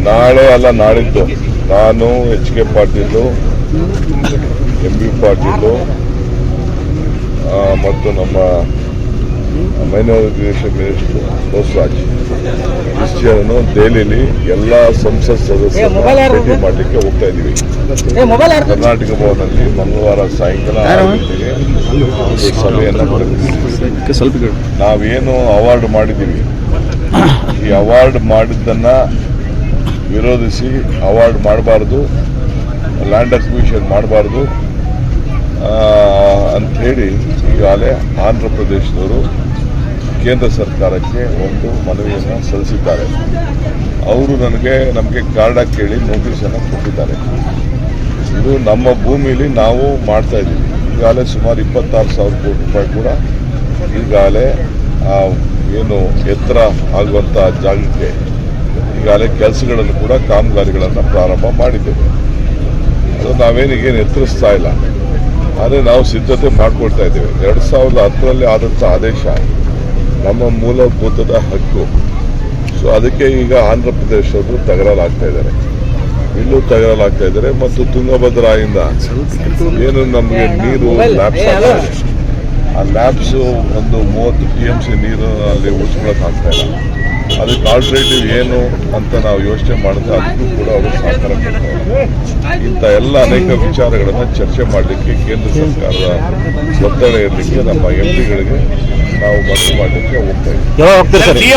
ನಾಳೆ ಅಲ್ಲ ನಾಳಿದ್ದು ನಾನು HK ಪಾಟೀಲ್, MB ಪಾಟೀಲ್ ಮತ್ತು ನಮ್ಮ ಮೈನಾರಿಟಿ ಮಿನಿಸ್ಟರ್ ಬಸವರಾಜ್ ಇಷ್ಟನ್ನು ದೆಹಲಿಯಲ್ಲಿ ಎಲ್ಲ ಸಂಸತ್ ಸದಸ್ಯರನ್ನು ಭೇಟಿ ಮಾಡಲಿಕ್ಕೆ ಹೋಗ್ತಾ ಇದ್ದೀವಿ. ಕರ್ನಾಟಕ ಭವನದಲ್ಲಿ ಮಂಗಳವಾರ ಸಾಯಂಕಾಲ 6 ಗಂಟೆಗೆ ಸಭೆಯನ್ನು ಮಾಡಬೇಕು. ನಾವೇನು ಅವಾರ್ಡ್ ಮಾಡಿದ್ದೀವಿ, ಈ ಅವಾರ್ಡ್ ಮಾಡಿದ್ದನ್ನ ವಿರೋಧಿಸಿ ಅವಾರ್ಡ್ ಮಾಡಬಾರ್ದು, ಲ್ಯಾಂಡ್ ಅಕ್ವಿಷನ್ ಮಾಡಬಾರ್ದು ಅಂಥೇಳಿ ಈಗಾಗಲೇ ಆಂಧ್ರ ಪ್ರದೇಶದವರು ಕೇಂದ್ರ ಸರ್ಕಾರಕ್ಕೆ ಒಂದು ಮನವಿಯನ್ನು ಸಲ್ಲಿಸಿದ್ದಾರೆ. ಅವರು ನಮಗೆ ಕಾರ್ಡ ಕೇಳಿ ನೋಟಿಸನ್ನು ಕೊಟ್ಟಿದ್ದಾರೆ. ಇದು ನಮ್ಮ ಭೂಮಿಯಲ್ಲಿ ನಾವು ಮಾಡ್ತಾ ಇದ್ದೀವಿ. ಈಗಾಗಲೇ ಸುಮಾರು 26,000 ಕೋಟಿ ರೂಪಾಯಿ ಕೂಡ ಈಗಾಗಲೇ ಏನು ಎತ್ತರ ಆಗುವಂಥ ಜಾಗಕ್ಕೆ ಈಗಾಗಲೇ ಕೆಲಸಗಳನ್ನು ಕೂಡ ಕಾಮಗಾರಿಗಳನ್ನು ಪ್ರಾರಂಭ ಮಾಡಿದ್ದೇವೆ. ಅದು ನಾವೇನಿಗೇನು ಎತ್ತರಿಸ್ತಾ ಇಲ್ಲ, ಆದರೆ ನಾವು ಸಿದ್ಧತೆ ಮಾಡಿಕೊಳ್ತಾ ಇದ್ದೇವೆ. 2010ರಲ್ಲಿ ಆದಂಥ ಆದೇಶ ನಮ್ಮ ಮೂಲಭೂತದ ಹಕ್ಕು. ಸೊ ಅದಕ್ಕೆ ಈಗ ಆಂಧ್ರ ಪ್ರದೇಶದವರು ತಗರಲಾಗ್ತಾ ಇದ್ದಾರೆ, ಇಲ್ಲೂ ತಗರಲಾಗ್ತಾ ಇದ್ದಾರೆ. ಮತ್ತು ತುಂಗಭದ್ರಾಯಿಂದ ಏನು ನಮಗೆ ನೀರು ಲ್ಯಾಬ್ಸ್ ಆಗ್ತಾ ಇದೆ, ಆ ಲ್ಯಾಬ್ಸು ಒಂದು 30 TMC ನೀರು ಅಲ್ಲಿ ಉಳಿಸ್ಕೊಳ್ಳೋಕ್ಕಾಗ್ತಾ ಇಲ್ಲ. ಅದಕ್ಕೆ ಆಲ್ಟರ್ನೇಟಿವ್ ಏನು ಅಂತ ನಾವು ಯೋಚನೆ ಮಾಡಿದ್ರೆ ಅದಕ್ಕೂ ಕೂಡ ಅವರು ಸಹಕಾರ ಕೊಡ್ತಾರೆ. ಇಂಥ ಎಲ್ಲ ಅನೇಕ ವಿಚಾರಗಳನ್ನು ಚರ್ಚೆ ಮಾಡಲಿಕ್ಕೆ ಕೇಂದ್ರ ಸರ್ಕಾರದ ಒತ್ತಡ ಇರಲಿಕ್ಕೆ ನಮ್ಮ MPಗಳಿಗೆ ನಾವು ಮನವಿ ಮಾಡಲಿಕ್ಕೆ ಹೋಗ್ತಾ ಇದ್ದೀವಿ.